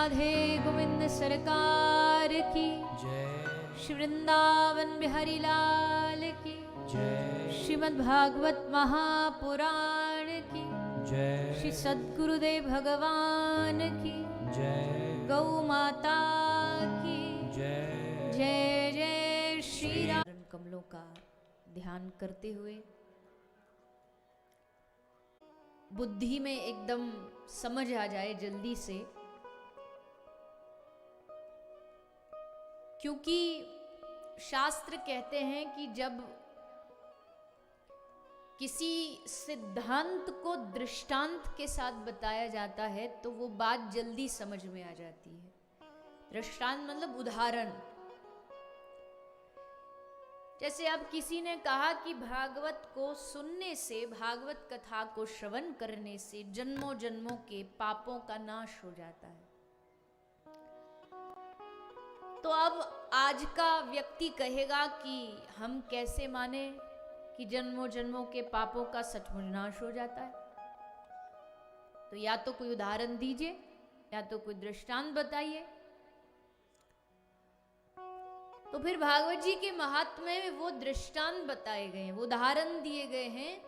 राधे गोविंद सरकार की जय। श्री वृंदावन बिहारी लाल की जय। श्रीमद् भागवत महापुराण की जय। श्री सद्गुरुदेव भगवान की जय। गौ माता की जय। जय जय श्री राम। कमलों का ध्यान करते हुए बुद्धि में एकदम समझ आ जाए जल्दी से, क्योंकि शास्त्र कहते हैं कि जब किसी सिद्धांत को दृष्टांत के साथ बताया जाता है तो वो बात जल्दी समझ में आ जाती है। दृष्टांत मतलब उदाहरण। जैसे अब किसी ने कहा कि भागवत को सुनने से, भागवत कथा को श्रवण करने से जन्मों जन्मों के पापों का नाश हो जाता है, तो अब आज का व्यक्ति कहेगा कि हम कैसे माने कि जन्मों जन्मों के पापों का सचमुच नाश हो जाता है। तो या तो कोई उदाहरण दीजिए या तो कोई दृष्टांत बताइए। तो फिर भागवत जी के महात्म्य में वो दृष्टांत बताए गए हैं, वो उदाहरण दिए गए हैं,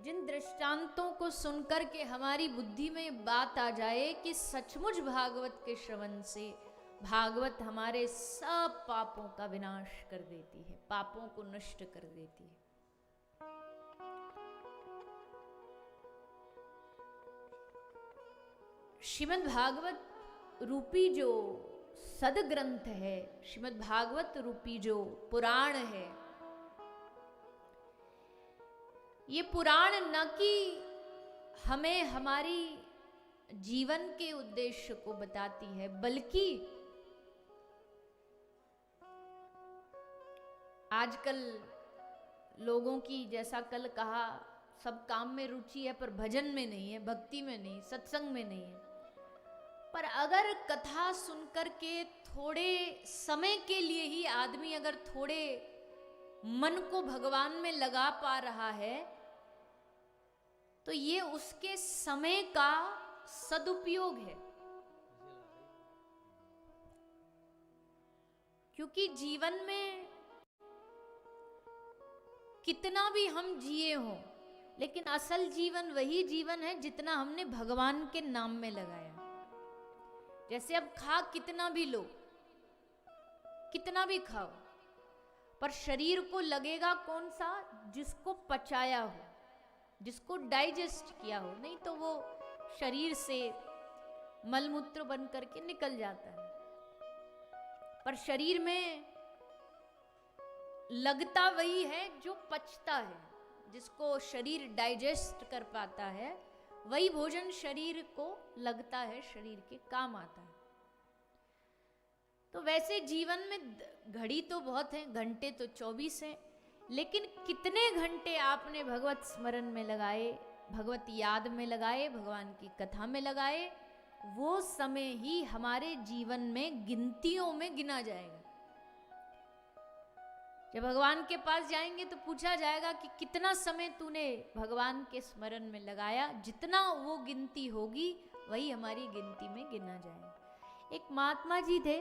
जिन दृष्टांतों को सुनकर के हमारी बुद्धि में बात आ जाए कि सचमुच भागवत के श्रवण से भागवत हमारे सब पापों का विनाश कर देती है, पापों को नष्ट कर देती है। श्रीमद् भागवत रूपी जो सदग्रंथ है, श्रीमद् भागवत रूपी जो पुराण है, ये पुराण न कि हमें हमारी जीवन के उद्देश्य को बताती है, बल्कि आजकल लोगों की, जैसा कल कहा, सब काम में रुचि है पर भजन में नहीं है, भक्ति में नहीं, सत्संग में नहीं है। पर अगर कथा सुनकर के थोड़े समय के लिए ही आदमी अगर थोड़े मन को भगवान में लगा पा रहा है तो ये उसके समय का सदुपयोग है। क्योंकि जीवन में कितना भी हम जिए हों, लेकिन असल जीवन वही जीवन है जितना हमने भगवान के नाम में लगाया। जैसे अब खा कितना भी लो, कितना भी खाओ, पर शरीर को लगेगा कौन सा? जिसको पचाया हो, जिसको डाइजेस्ट किया हो, नहीं तो वो शरीर से मलमूत्र बन करके निकल जाता है। पर शरीर में लगता वही है जो पचता है, जिसको शरीर डाइजेस्ट कर पाता है, वही भोजन शरीर को लगता है, शरीर के काम आता है। तो वैसे जीवन में घड़ी तो बहुत है, घंटे तो 24 हैं, लेकिन कितने घंटे आपने भगवत स्मरण में लगाए, भगवत याद में लगाए, भगवान की कथा में लगाए, वो समय ही हमारे जीवन में गिनतियों में गिना जाएगा। जब भगवान के पास जाएंगे तो पूछा जाएगा कि कितना समय तूने भगवान के स्मरण में लगाया, जितना वो गिनती होगी वही हमारी गिनती में गिना जाएगा। एक महात्मा जी थे,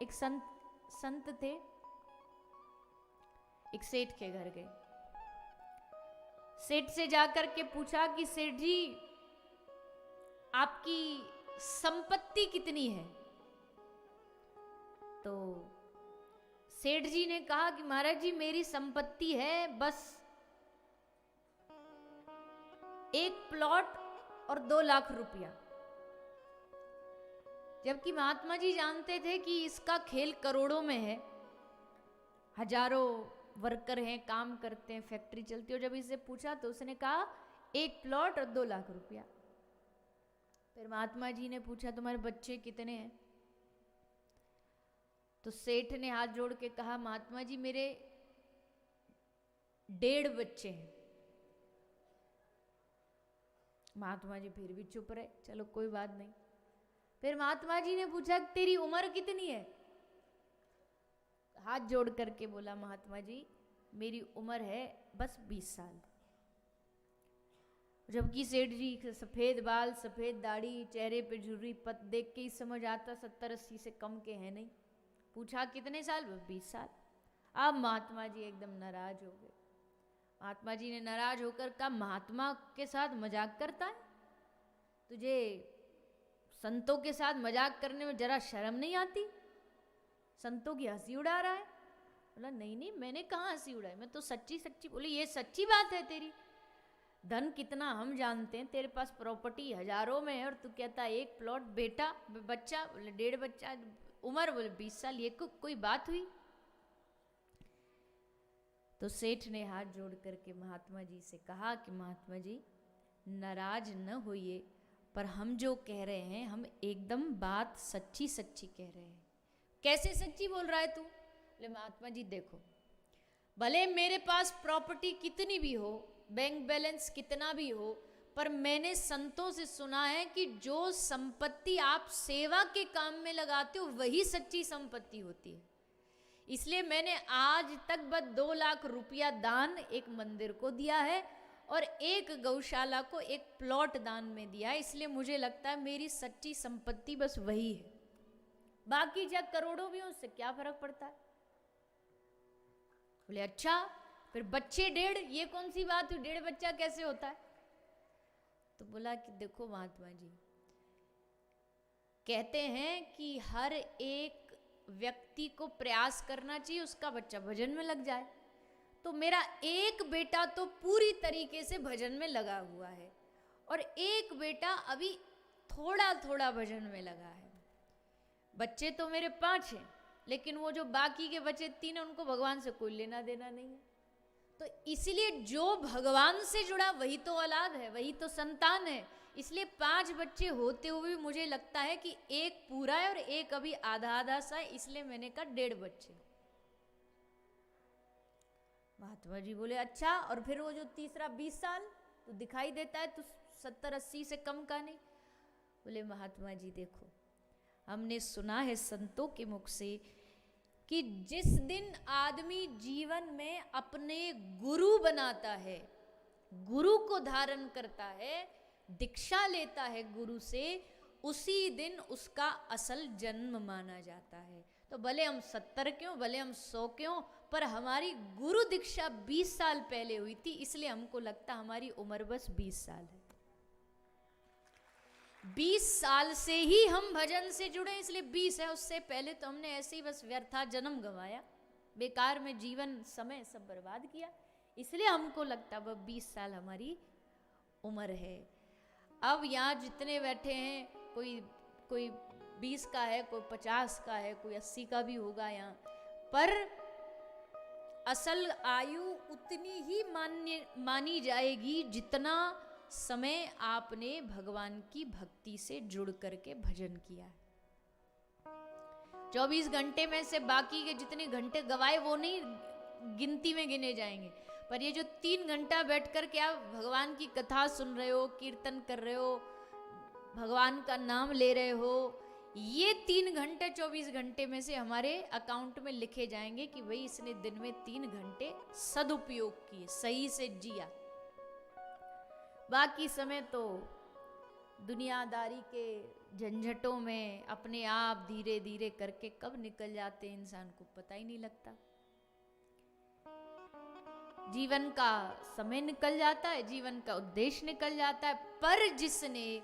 एक संत थे, एक सेठ के घर गए। सेठ से जाकर के पूछा कि सेठ जी, आपकी संपत्ति कितनी है? तो सेठ जी ने कहा कि महाराज जी, मेरी संपत्ति है बस 1 प्लॉट और 2 लाख रुपया। जबकि महात्मा जी जानते थे कि इसका खेल करोड़ों में है, हजारों वर्कर हैं, काम करते हैं, फैक्ट्री चलती है। और जब इससे पूछा तो उसने कहा 1 प्लॉट और 2 लाख रुपया। फिर महात्मा जी ने पूछा तुम्हारे बच्चे कितने हैं? तो सेठ ने हाथ जोड़ के कहा, महात्मा जी मेरे 1.5 बच्चे हैं। महात्मा जी फिर भी चुप रहे, चलो कोई बात नहीं। फिर महात्मा जी ने पूछा तेरी उम्र कितनी है? हाथ जोड़ करके बोला महात्मा जी, मेरी उम्र है बस 20 साल। जबकि सेठ जी सफेद बाल, सफेद दाढ़ी, चेहरे पे झुर्री पत देख के ही समझ आता 70-80 से कम के हैं नहीं। पूछा कितने साल? 20 साल। अब महात्मा जी एकदम नाराज हो गए। महात्मा जी ने नाराज होकर कहा, महात्मा के साथ मजाक करता है? तुझे संतों के साथ मजाक करने में जरा शर्म नहीं आती? संतों की हंसी उड़ा रहा है। बोला नहीं नहीं, मैंने कहाँ हंसी उड़ाई, मैं तो सच्ची सच्ची बोली। ये सच्ची बात है तेरी? धन कितना हम जानते हैं, तेरे पास प्रॉपर्टी हजारों में है और तू कहता है एक प्लॉट, बेटा बच्चा बोले 1.5 बच्चा, उम्र बोले 20 साल, ये कोई बात हुई? तो सेठ ने हाथ जोड़ करके महात्मा जी से कहा कि महात्मा जी नाराज न होइए, पर हम जो कह रहे हैं हम एकदम बात सच्ची सच्ची कह रहे हैं। कैसे सच्ची बोल रहा है तू? बोले महात्मा जी देखो, भले मेरे पास प्रॉपर्टी कितनी भी हो, बैंक बैलेंस कितना भी हो, पर मैंने संतों से सुना है कि जो संपत्ति आप सेवा के काम में लगाते हो वही सच्ची संपत्ति होती है। इसलिए मैंने आज तक बस 2 लाख रुपया दान एक मंदिर को दिया है और एक गौशाला को एक प्लॉट दान में दिया है। इसलिए मुझे लगता है मेरी सच्ची संपत्ति बस वही है। बाकी चाहे करोड़ों भी हो, उससे क्या फर्क पड़ता है? बोले अच्छा, फिर बच्चे 1.5, ये कौन सी बात हुई? 1.5 बच्चा कैसे होता है? तो बोला कि देखो महात्मा जी, कहते हैं कि हर एक व्यक्ति को प्रयास करना चाहिए उसका बच्चा भजन में लग जाए। तो मेरा एक बेटा तो पूरी तरीके से भजन में लगा हुआ है और एक बेटा अभी थोड़ा थोड़ा भजन में लगा है। बच्चे तो मेरे 5 हैं, लेकिन वो जो बाकी के बच्चे 3 हैं उनको भगवान से कोई लेना देना नहीं है। तो इसलिए जो भगवान से जुड़ा वही तो औलाद है, वही तो संतान है। इसलिए 5 बच्चे होते हुए भी मुझे लगता है कि एक पूरा है और एक अभी आधा आधा सा है, इसलिए मैंने कहा 1.5 बच्चे। महात्मा जी बोले अच्छा, और फिर वो जो तीसरा 20 साल तो दिखाई देता है तो 70-80 से कम का नहीं? बोले महात्मा जी देखो, हमने सुना है संतों के मुख से कि जिस दिन आदमी जीवन में अपने गुरु बनाता है, गुरु को धारण करता है, दीक्षा लेता है गुरु से, उसी दिन उसका असल जन्म माना जाता है। तो भले हम 70 क्यों, भले हम 100 क्यों, पर हमारी गुरु दीक्षा 20 साल पहले हुई थी, इसलिए हमको लगता हमारी उम्र बस 20 साल है। 20 साल से ही हम भजन से जुड़े, इसलिए 20 है। उससे पहले तो हमने ऐसे ही बस व्यर्था जन्म गंवाया, बेकार में जीवन समय सब बर्बाद किया, इसलिए हमको लगता वह 20 साल हमारी उम्र है। अब यहाँ जितने बैठे हैं, कोई 20 का है, कोई 50 का है, कोई 80 का भी होगा यहाँ, पर असल आयु उतनी ही मानी जाएगी जितना समय आपने भगवान की भक्ति से जुड़ करके भजन किया है। 24 घंटे में से बाकी के जितने घंटे गवाए वो नहीं गिनती में गिने जाएंगे, पर ये जो 3 घंटा बैठ कर के आप भगवान की कथा सुन रहे हो, कीर्तन कर रहे हो, भगवान का नाम ले रहे हो, ये 3 घंटे 24 घंटे में से हमारे अकाउंट में लिखे जाएंगे कि भाई इसने दिन में 3 घंटे सदुपयोग किए, सही से जिया। बाकी समय तो दुनियादारी के झंझटों में अपने आप धीरे धीरे करके कब निकल जाते हैं इंसान को पता ही नहीं लगता। जीवन का समय निकल जाता है, जीवन का उद्देश्य निकल जाता है, पर जिसने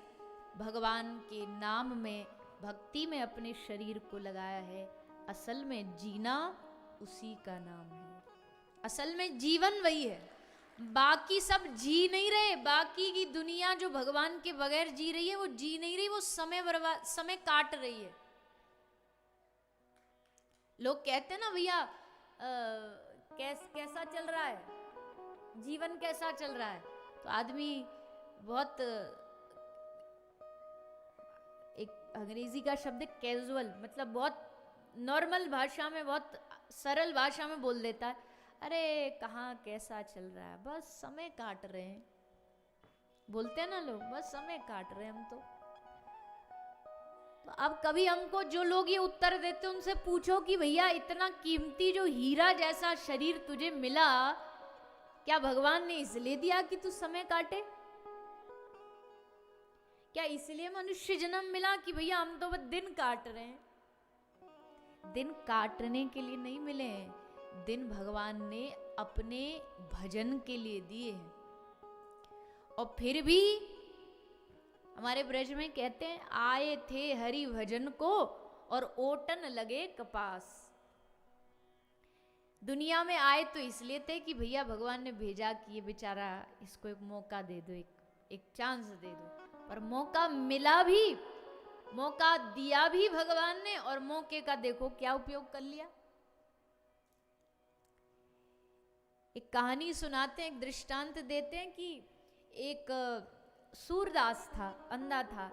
भगवान के नाम में, भक्ति में अपने शरीर को लगाया है, असल में जीना उसी का नाम है। असल में जीवन वही है, बाकी सब जी नहीं रहे। बाकी की दुनिया जो भगवान के बगैर जी रही है वो जी नहीं रही, वो समय काट रही है। लोग कहते हैं ना भैया कैसा चल रहा है जीवन, कैसा चल रहा है, तो आदमी बहुत, एक अंग्रेजी का शब्द है कैजुअल, मतलब बहुत नॉर्मल भाषा में, बहुत सरल भाषा में बोल देता है, अरे कहाँ कैसा चल रहा है, बस समय काट रहे हैं। बोलते हैं ना लोग, बस समय काट रहे हैं हम तो अब कभी हमको जो लोग ये उत्तर देते हैं उनसे पूछो कि भैया इतना कीमती जो हीरा जैसा शरीर तुझे मिला, क्या भगवान ने इसलिए दिया कि तू समय काटे? क्या इसलिए मनुष्य जन्म मिला कि भैया हम तो बस दिन काट रहे हैं? दिन काटने के लिए नहीं मिले हैं, दिन भगवान ने अपने भजन के लिए दिए हैं। और फिर भी हमारे ब्रज में कहते हैं, आए थे हरि भजन को और ओटन लगे कपास। दुनिया में आए तो इसलिए थे कि भैया भगवान ने भेजा कि ये बेचारा, इसको एक मौका दे दो, एक चांस दे दो। पर मौका मिला भी, मौका दिया भी भगवान ने, और मौके का देखो क्या उपयोग कर लिया। एक कहानी सुनाते हैं, एक दृष्टांत देते हैं कि एक सूरदास था, अंधा था,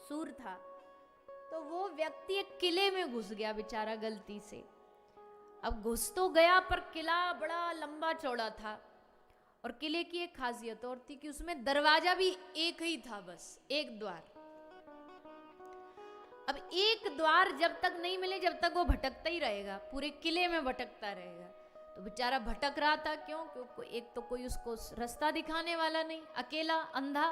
सूर था। तो वो व्यक्ति एक किले में घुस गया बेचारा गलती से। अब घुस तो गया, पर किला बड़ा लंबा चौड़ा था, और किले की एक खासियत और थी कि उसमें दरवाजा भी एक ही था, बस एक द्वार। अब एक द्वार जब तक नहीं मिले, जब तक वो भटकता ही रहेगा, पूरे किले में भटकता रहेगा। तो बेचारा भटक रहा था, क्यों? क्योंकि एक तो कोई उसको रास्ता दिखाने वाला नहीं, अकेला अंधा।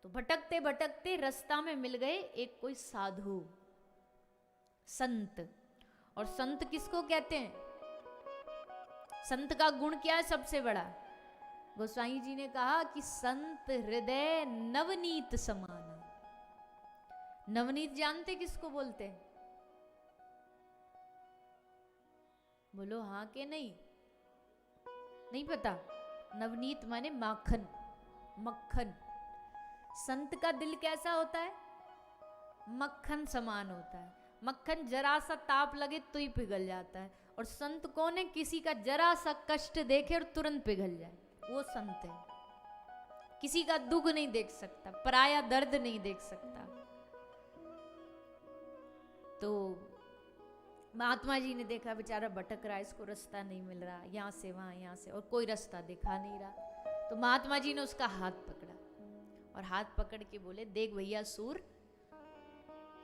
तो भटकते भटकते रास्ता में मिल गए एक कोई साधु, संत। और संत किसको कहते हैं? संत का गुण क्या है सबसे बड़ा? गोसाई जी ने कहा कि संत हृदय नवनीत समान। नवनीत जानते किसको बोलते हैं? बोलो हाँ के नहीं? नहीं पता? नवनीत माने माखन, मक्खन। संत का दिल कैसा होता है? मक्खन समान होता है। मक्खन जरा सा ताप लगे तो ही पिघल जाता है। और संत कौन है? किसी का जरा सा कष्ट देखे और तुरंत पिघल जाए, वो संत है। किसी का दुख नहीं देख सकता, पराया दर्द नहीं देख सकता। तो महात्मा जी ने देखा बेचारा भटक रहा है, इसको रास्ता नहीं मिल रहा, यहाँ से वहाँ, यहाँ से, और कोई रास्ता दिखा नहीं रहा। तो महात्मा जी ने उसका हाथ पकड़ा और हाथ पकड़ के बोले, देख भैया सूर,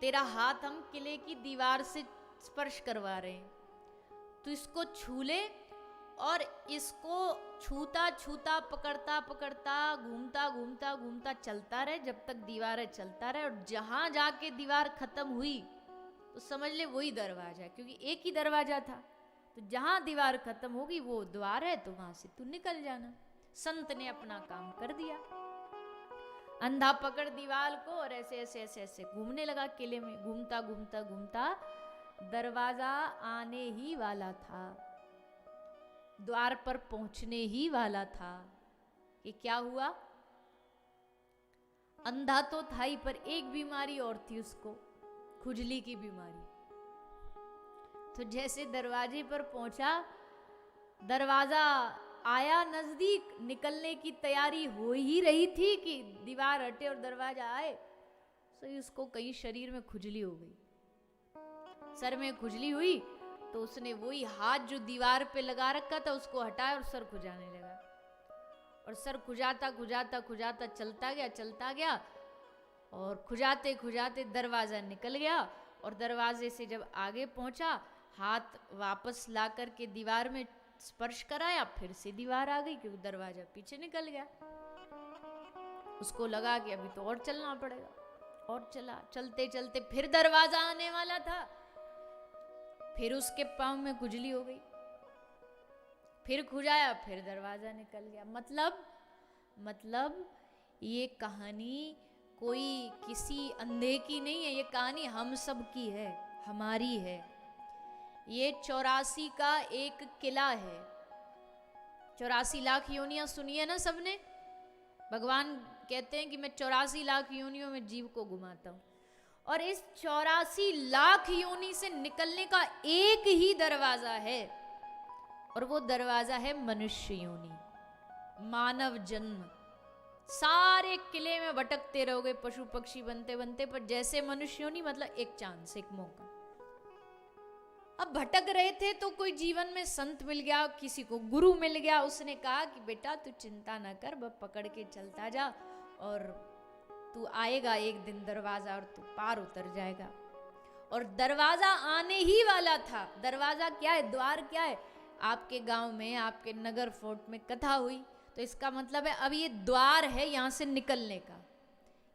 तेरा हाथ हम किले की दीवार से स्पर्श करवा रहे हैं, तू इसको छू ले और इसको छूता छूता, पकड़ता पकड़ता, घूमता घूमता घूमता चलता रहे जब तक दीवार है, चलता रहे। और जहां जाके दीवार खत्म हुई तो समझ ले वही दरवाजा है, क्योंकि एक ही दरवाजा था। तो जहां दीवार खत्म होगी वो द्वार है, तो वहां से तू निकल जाना। संत ने अपना काम कर दिया, अंधा पकड़ दीवार को और ऐसे ऐसे ऐसे ऐसे घूमने लगा किले में। घूमता घूमता घूमता दरवाजा आने ही वाला था, द्वार पर पहुंचने ही वाला था कि क्या हुआ? अंधा तो था ही, पर एक बीमारी और थी उसको, खुजली की बीमारी। तो जैसे दरवाजे पर पहुंचा, दरवाजा आया नजदीक, निकलने की तैयारी हो ही रही थी कि दीवार हटे और दरवाजा आए, तो उसको कहीं शरीर में खुजली हो गई, सर में खुजली हुई। तो उसने वही हाथ जो दीवार पे लगा रखा था उसको हटाया और सर खुजाने लगा। और सर खुजाता खुजाता खुजाता चलता गया और खुजाते खुजाते दरवाजा निकल गया। और दरवाजे से जब आगे पहुंचा, हाथ वापस ला करके दीवार में स्पर्श कराया, फिर से दीवार आ गई, क्योंकि दरवाजा पीछे निकल गया। उसको लगा कि अभी तो और चलना पड़ेगा, और चला। चलते चलते फिर दरवाजा आने वाला था, फिर उसके पांव में खुजली हो गई, फिर खुजाया, फिर दरवाजा निकल गया। मतलब ये कहानी कोई किसी अंधे की नहीं है, ये कहानी हम सब की है, हमारी है। ये 84 का एक किला है। 84 लाख योनियां सुनी है ना सबने? भगवान कहते हैं कि मैं 84 लाख योनियों में जीव को घुमाता हूं, और इस 84 लाख योनि से निकलने का एक ही दरवाजा है, और वो दरवाजा है मनुष्य योनि, मानव जन्म। सारे किले में भटकते रहोगे पशु पक्षी बनते बनते, पर जैसे मनुष्य योनि मतलब एक चांस, एक मौका। अब भटक रहे थे तो कोई जीवन में संत मिल गया, किसी को गुरु मिल गया। उसने कहा कि बेटा तू चिंता ना कर, बस पकड़ के चलता जा, और तू आएगा एक दिन दरवाजा और तू पार उतर जाएगा। और दरवाजा आने ही वाला था। दरवाजा क्या है? द्वार क्या है? आपके गांव में, आपके नगर फोर्ट में कथा हुई तो इसका मतलब है अब ये द्वार है यहाँ से निकलने का,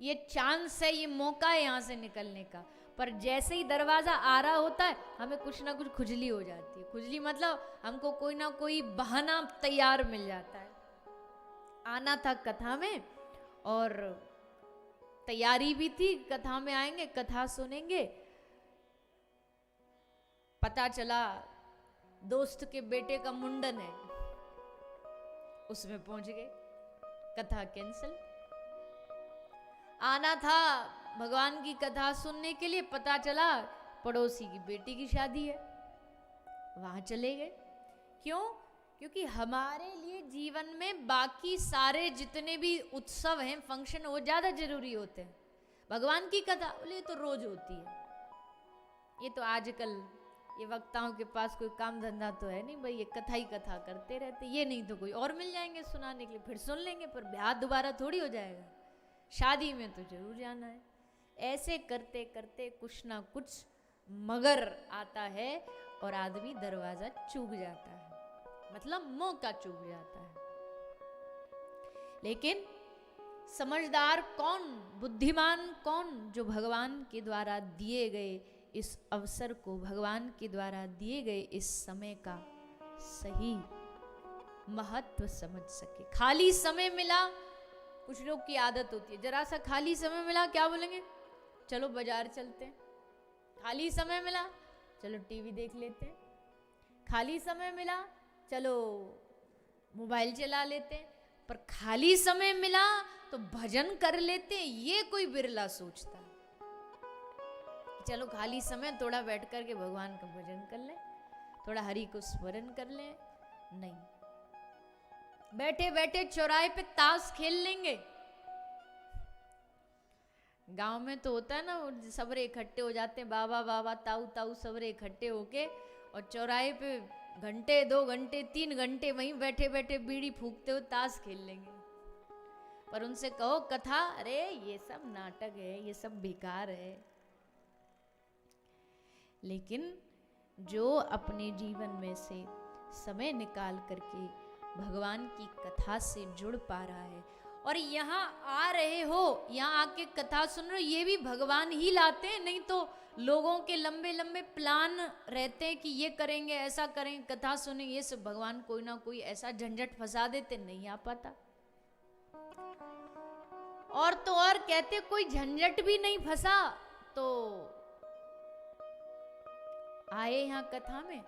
ये चांस है, ये मौका है यहाँ से निकलने का। पर जैसे ही दरवाजा आ रहा होता है हमें कुछ ना कुछ खुजली हो जाती है। खुजली मतलब हमको कोई ना कोई बहाना तैयार मिल जाता है। आना था कथा में और तैयारी भी थी, कथा में आएंगे, कथा सुनेंगे। पता चला दोस्त के बेटे का मुंडन है, उसमें पहुंच गए, कथा कैंसिल। आना था भगवान की कथा सुनने के लिए, पता चला पड़ोसी की बेटी की शादी है, वहां चले गए। क्यों? क्योंकि हमारे लिए जीवन में बाकी सारे जितने भी उत्सव हैं, फंक्शन, वो ज्यादा जरूरी होते हैं। भगवान की कथा बोले तो रोज होती है, ये तो आजकल ये वक्ताओं के पास कोई काम धंधा तो है नहीं भाई, ये कथा ही कथा करते रहते, ये नहीं तो कोई और मिल जाएंगे सुनाने के लिए, फिर सुन लेंगे, पर ब्याह दोबारा थोड़ी हो जाएगा, शादी में तो जरूर जाना है। ऐसे करते करते कुछ ना कुछ मगर आता है और आदमी दरवाजा चूक जाता है, मतलब मौका चूक जाता है। लेकिन समझदार कौन, बुद्धिमान कौन? जो भगवान के द्वारा दिए गए इस अवसर को, भगवान के द्वारा दिए गए इस समय का सही महत्व समझ सके। खाली समय मिला, कुछ लोग की आदत होती है, जरा सा खाली समय मिला क्या बोलेंगे, चलो बाजार चलते हैं। खाली समय मिला, चलो टीवी देख लेते हैं। खाली समय मिला, चलो मोबाइल चला लेते हैं। पर खाली समय मिला तो भजन कर लेते हैं, ये कोई बिरला सोचता है। चलो खाली समय थोड़ा बैठ करके भगवान का भजन कर ले, थोड़ा हरि को स्मरण कर ले, नहीं, बैठे बैठे चौराहे पे ताश खेल लेंगे। गांव में तो होता है ना, वो सबरे इकट्ठे हो जाते हैं, बाबा बाबा ताऊ ताऊ सबरे इकट्ठे होके, और चौराहे पे घंटे 2 घंटे 3 घंटे वहीं बैठे बैठे बीड़ी फूकते हुए ताश खेल लेंगे। पर उनसे कहो कथा, अरे ये सब नाटक है, ये सब बेकार है। लेकिन जो अपने जीवन में से समय निकाल करके भगवान की कथा से जुड़ पा रहा है, और यहाँ आ रहे हो, यहाँ आके कथा सुन रहे हो, ये भी भगवान ही लाते हैं। नहीं तो लोगों के लंबे लंबे प्लान रहते हैं कि ये करेंगे, ऐसा करेंगे, कथा सुनेंगे, ये सब भगवान कोई ना कोई ऐसा झंझट फंसा देते, नहीं आ पाता। और तो और कहते कोई झंझट भी नहीं फंसा तो आए यहाँ कथा में।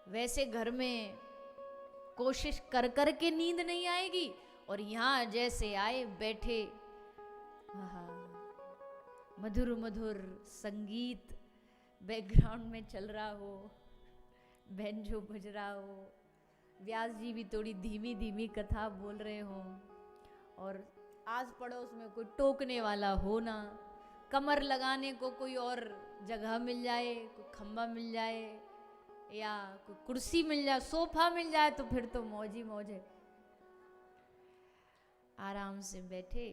वैसे घर में कोशिश कर कर के नींद नहीं आएगी, और यहाँ जैसे आए बैठे, मधुर मधुर संगीत बैकग्राउंड में चल रहा हो, बैंजो बज रहा हो, व्यास जी भी थोड़ी धीमी धीमी कथा बोल रहे हो, और आस पड़ोस में कोई टोकने वाला हो ना, कमर लगाने को कोई और जगह मिल जाए, कोई खंबा मिल जाए, या कोई कुर्सी मिल जाए, सोफा मिल जाए, तो फिर तो मौज ही मौज है। आराम से बैठे,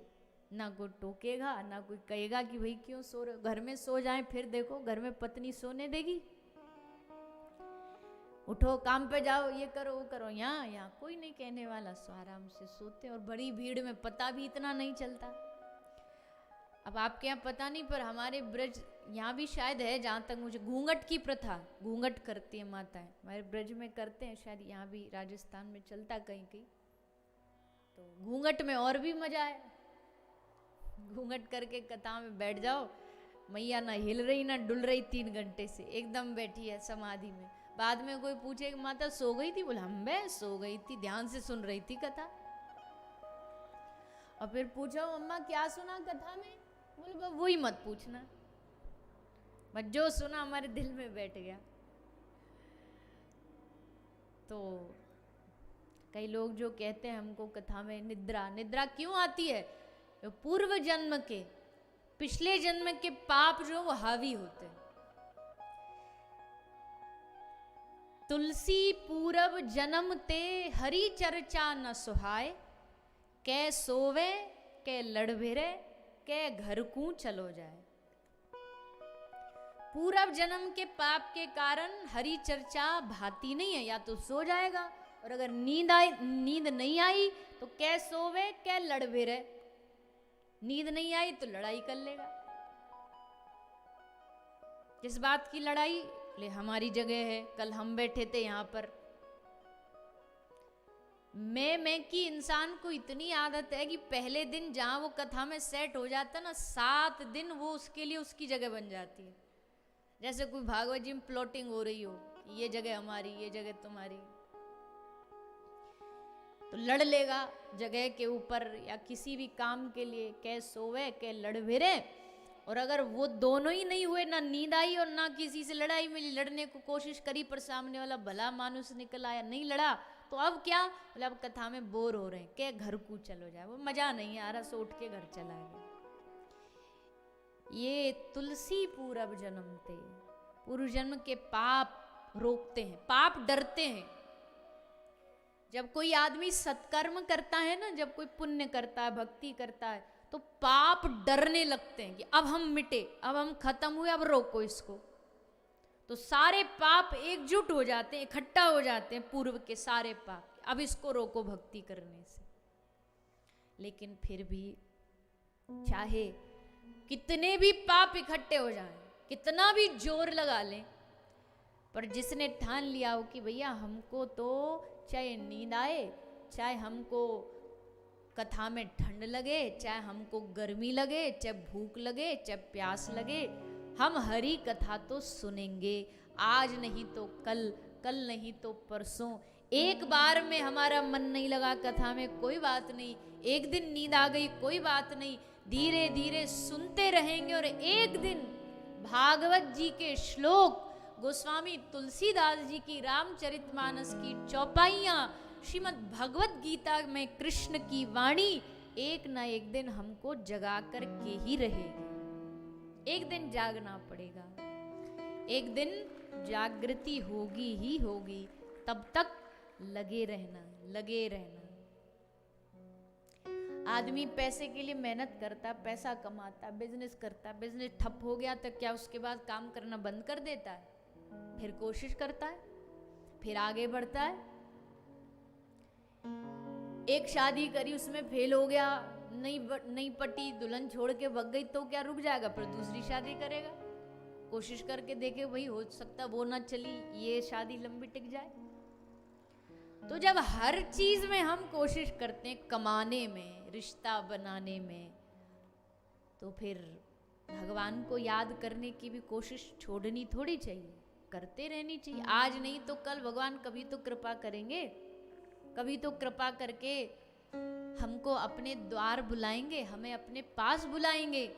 ना कोई टोकेगा, ना कोई कहेगा कि भाई क्यों सो रहे हो, घर में सो जाए, फिर देखो घर में पत्नी सोने देगी, उठो काम पे जाओ, ये करो वो करो। यहाँ कोई नहीं कहने वाला, सो आराम से सोते, और बड़ी भीड़ में पता भी इतना नहीं चलता। अब आपके यहाँ पता नहीं, पर हमारे ब्रज यहाँ भी शायद है, जहाँ तक मुझे, घूंघट की प्रथा, घूंघट करती है माताएं, हमारे ब्रज में करते हैं, शायद यहाँ भी राजस्थान में चलता कहीं कहीं। तो घूंघट में और भी मजा है, घूंघट करके कथा में बैठ जाओ, मैया ना हिल रही ना डुल रही, 3 घंटे से एकदम बैठी है समाधि में। बाद में कोई पूछे कि माता सो गई थी, बोले हम बे सो गई थी, ध्यान से सुन रही थी कथा। और फिर पूछो अम्मा क्या सुना कथा में, बोले वही मत पूछना, बस जो सुना हमारे दिल में बैठ गया। तो कई लोग जो कहते हैं हमको कथा में निद्रा, निद्रा क्यों आती है, पूर्व जन्म के, पिछले जन्म के पाप जो वो हावी होते हैं। तुलसी पूरब जन्म ते हरि चर्चा न सुहाय, कै सोवे कै लड़ भिरे कै घर को चलो जाए। पूर्व जन्म के पाप के कारण हरि चर्चा भाती नहीं है, या तो सो जाएगा और अगर नींद नहीं आई तो कै सोवे कै लड़वे रहे। नींद नहीं आई तो लड़ाई कर लेगा। किस बात की लड़ाई? ले हमारी जगह है, कल हम बैठे थे यहां पर। मैं की इंसान को इतनी आदत है कि पहले दिन जहां वो कथा में सेट हो जाता ना, 7 दिन वो उसके लिए उसकी जगह बन जाती है। जैसे कोई भागवत जी में प्लॉटिंग हो रही हो, ये जगह हमारी, ये जगह तुम्हारी, तो लड़ लेगा जगह के ऊपर या किसी भी काम के लिए, कै सोवे कै लड़भिरे। और अगर वो दोनों ही नहीं हुए, ना नींद आई और ना किसी से लड़ाई मिली, लड़ने को कोशिश करी पर सामने वाला भला मानुस निकल आया, नहीं लड़ा, तो अब क्या? बोले अब कथा में बोर हो रहे हैं, क्या घर को चलो जाए, वो मजा नहीं आ रहा, सो उठ के घर चला गया। ये तुलसी पूर्व जन्मते, पूर्व जन्म के पाप रोकते हैं, पाप डरते हैं। जब कोई आदमी सत्कर्म करता है ना, जब कोई पुण्य करता है, भक्ति करता है, तो पाप डरने लगते हैं कि अब हम मिटे, अब हम खत्म हुए, अब रोको इसको। तो सारे पाप एकजुट हो जाते हैं, इकट्ठा हो जाते हैं, पूर्व के सारे पाप, अब इसको रोको भक्ति करने से। लेकिन फिर भी चाहे कितने भी पाप इकट्ठे हो जाएं, कितना भी जोर लगा लें, पर जिसने ठान लिया हो कि भैया हमको तो चाहे नींद आए, चाहे हमको कथा में ठंड लगे, चाहे हमको गर्मी लगे, चाहे भूख लगे, चाहे प्यास लगे, हम हरी कथा तो सुनेंगे। आज नहीं तो कल, कल नहीं तो परसों। एक बार में हमारा मन नहीं लगा कथा में, कोई बात नहीं, एक दिन नींद आ गई, कोई बात नहीं, धीरे धीरे सुनते रहेंगे। और एक दिन भागवत जी के श्लोक, गोस्वामी तुलसीदास जी की रामचरितमानस की चौपाइयाँ, श्रीमद् भगवत गीता में कृष्ण की वाणी एक ना एक दिन हमको जगा कर के ही रहेगी। एक दिन जागना पड़ेगा, एक दिन जागृति होगी ही होगी। तब तक लगे रहना, लगे रहना। आदमी पैसे के लिए मेहनत करता, पैसा कमाता, बिजनेस करता, बिजनेस ठप हो गया तो क्या उसके बाद काम करना बंद कर देता है? फिर कोशिश करता है, फिर आगे बढ़ता है। एक शादी करी, उसमें फेल हो गया, नहीं पटी, दुल्हन छोड़ के भग गई, तो क्या रुक जाएगा? फिर दूसरी शादी करेगा, कोशिश करके देखे, भाई हो सकता वो ना चली, ये शादी लंबी टिक जाए। तो जब हर चीज में हम कोशिश करते हैं, कमाने में, रिश्ता बनाने में, तो फिर भगवान को याद करने की भी कोशिश छोड़नी थोड़ी चाहिए, करते रहनी चाहिए। आज नहीं तो कल भगवान कभी तो कृपा करेंगे, कभी तो कृपा करके हमको अपने द्वार बुलाएंगे, हमें अपने पास बुलाएंगे।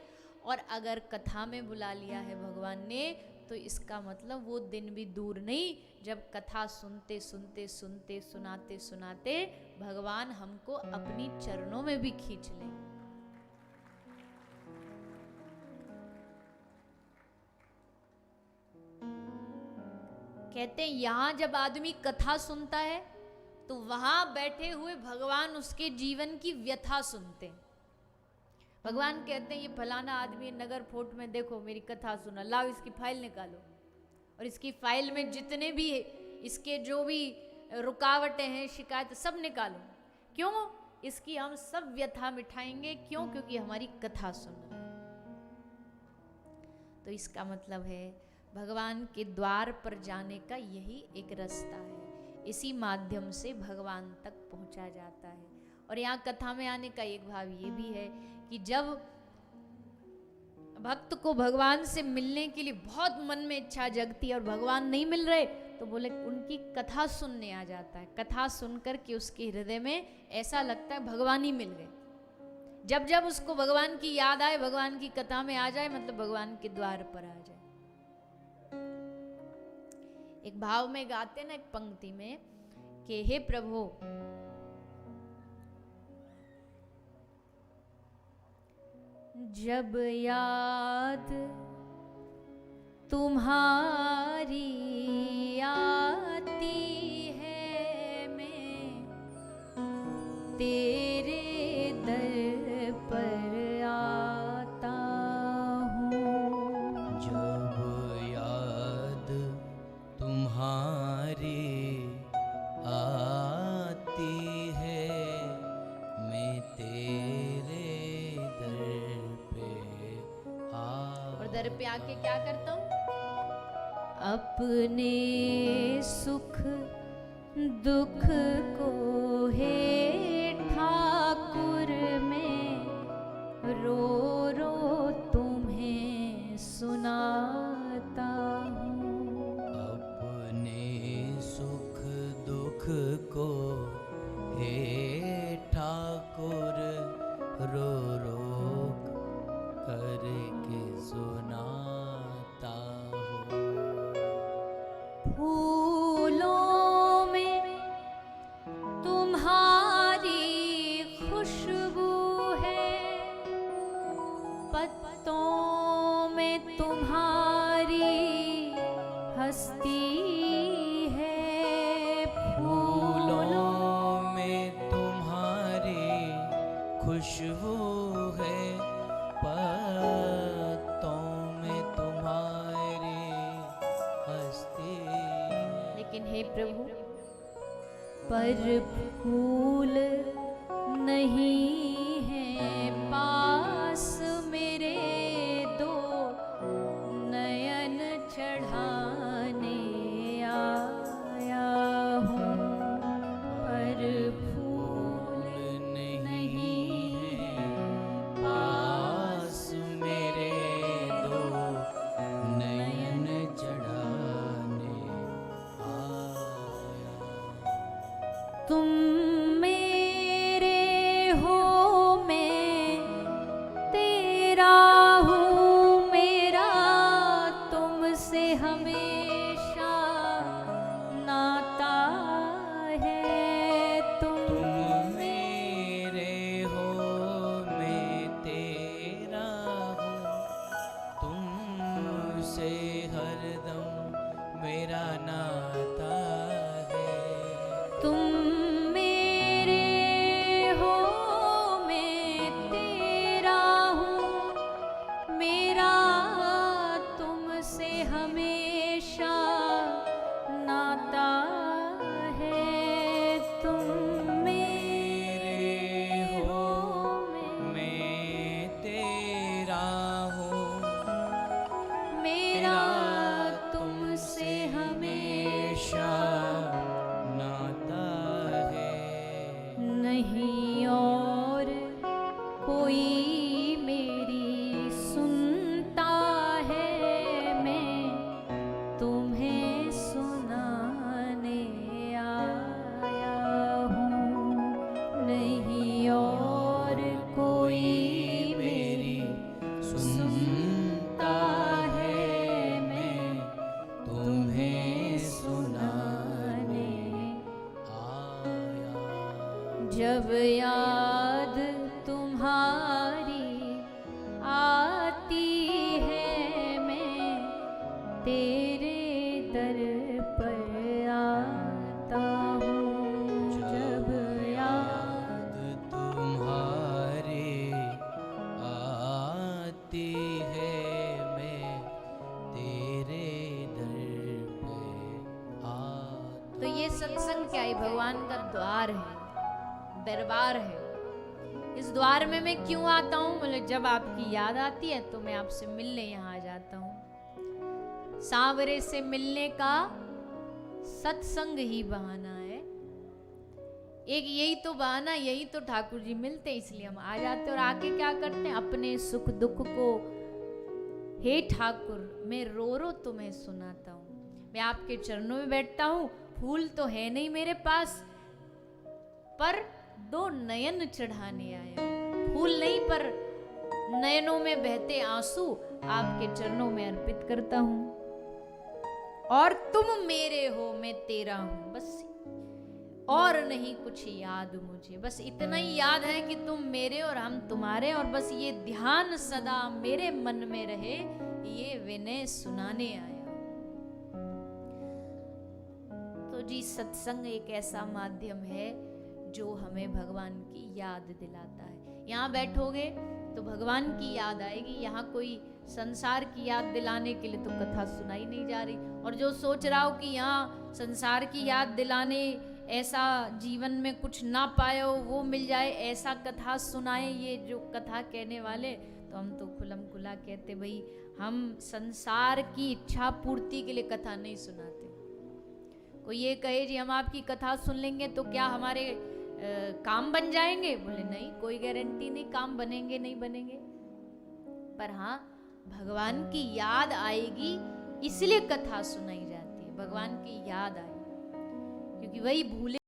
और अगर कथा में बुला लिया है भगवान ने, तो इसका मतलब वो दिन भी दूर नहीं, जब कथा सुनते सुनते सुनते सुनाते सुनाते भगवान हमको अपनी चरणों में भी खींच लें। कहते हैं यहां जब आदमी कथा सुनता है तो वहां बैठे हुए भगवान उसके जीवन की व्यथा सुनते हैं। भगवान कहते हैं ये फलाना आदमी नगर फोर्ट में, देखो मेरी कथा सुना, लाओ इसकी फाइल निकालो, और इसकी फाइल में जितने भी इसके जो भी रुकावटें हैं, शिकायत, सब निकालो। क्यों? इसकी हम सब व्यथा मिटाएंगे। क्यों? क्योंकि हमारी कथा सुना। तो इसका मतलब है भगवान के द्वार पर जाने का यही एक रास्ता है, इसी माध्यम से भगवान तक पहुंचा जाता है। और यहाँ कथा में आने का एक भाव ये भी है कि जब भक्त को भगवान से मिलने के लिए बहुत मन में इच्छा जगती है और भगवान नहीं मिल रहे, तो बोले उनकी कथा सुनने आ जाता है। कथा सुनकर के उसके हृदय में ऐसा लगता है भगवान ही मिल गए। जब जब उसको भगवान की याद आए, भगवान की कथा में आ जाए, मतलब भगवान के द्वार पर आ जाए। एक भाव में गाते ना, एक पंक्ति में कि हे प्रभु, जब याद तुम्हारी आती है, मैं तेरे दर पर आता हूँ। जब याद तुम्हारी दर पे आके क्या करता हूँ, अपने सुख दुख को हे ठाकुर में रो रो तुम्हें सुनाता हूँ। अपने सुख दुख को हे ठाकुर रो रो करके सुनाता हूँ। फूलों में तुम्हारी खुशबू है, पत्तों में तुम्हारी हस्ती है। फूलों में तुम्हारी खुशबू है, पत्तों में तुम्हारी हस्ती है। लेकिन हे प्रभु, पर फूल नहीं है पास मेरे, दो नयन चढ़ाने आया हूँ। पर फूल नहीं है पास मेरे, दो नयन चढ़ाने आया। तुम मेरे हो, मैं तेरा हूँ, मेरा तुमसे हमेशा नाता है। तुम मेरे हो, मैं तेरा हूँ, तुमसे हरदम मेरा नाता है। तुम मेरे हो, मैं तेरा हूँ, मेरा तुमसे हमेशा नाता है। तुम मेरे हो, मैं तेरा हूँ, मेरा तुमसे हमेशा नाता है। नहीं और कोई मेरी सुनता है, मैं तुम्हें सुनाने आया हूँ। नहीं और कोई मेरी सुनता है, मैं तुम्हें सुनाने आया। जब याद तुम्हारी आती है, मैं तेरे दर पर आता हूँ। जब याद तुम्हारी आती है, मैं तेरे दर पे आता। तो ये सत्संग क्या है, भगवान का द्वार है, दरबार है। इस द्वार में मैं क्यों आता हूँ, मतलब जब आपकी याद आती है तो मैं आपसे मिलने यहाँ आ जाता हूँ। सांवरे से मिलने का सत्संग ही बहाना है। एक यही तो बहाना, यही तो ठाकुर जी मिलते, इसलिए हम आ जाते हैं। और आके क्या करते हैं, अपने सुख दुख को हे ठाकुर मैं रो रो तुम्हें सुनाता हूँ। मैं आपके चरणों में बैठता हूँ, फूल तो है नहीं मेरे पास, पर दो नयन चढ़ाने आया हूँ। फूल नहीं, पर नयनों में बहते आंसू आपके चरणों में अर्पित करता हूँ। और तुम मेरे हो, मैं तेरा हूँ, बस और नहीं कुछ याद मुझे। बस इतना ही याद है कि तुम मेरे और हम तुम्हारे, और बस ये ध्यान सदा मेरे मन में रहे, ये विनय सुनाने आया। तो जी सत्संग एक ऐसा माध्यम है जो हमें भगवान की याद दिलाता है। यहाँ बैठोगे तो भगवान की याद आएगी। यहाँ कोई संसार की याद दिलाने के लिए तो कथा सुनाई नहीं जा रही। और जो सोच रहा हो कि यहाँ संसार की याद दिलाने, ऐसा जीवन में कुछ ना पाए हो वो मिल जाए, ऐसा कथा सुनाए ये जो कथा कहने वाले, तो हम तो खुलम खुला कहते भाई हम संसार की इच्छा पूर्ति के लिए कथा नहीं सुनाते। कोई ये कहे जी हम आपकी कथा सुन लेंगे तो क्या हमारे काम बन जाएंगे, बोले नहीं, कोई गारंटी नहीं काम बनेंगे नहीं बनेंगे, पर हाँ भगवान की याद आएगी इसलिए कथा सुनाई जाती है, भगवान की याद आए, क्योंकि वही भूले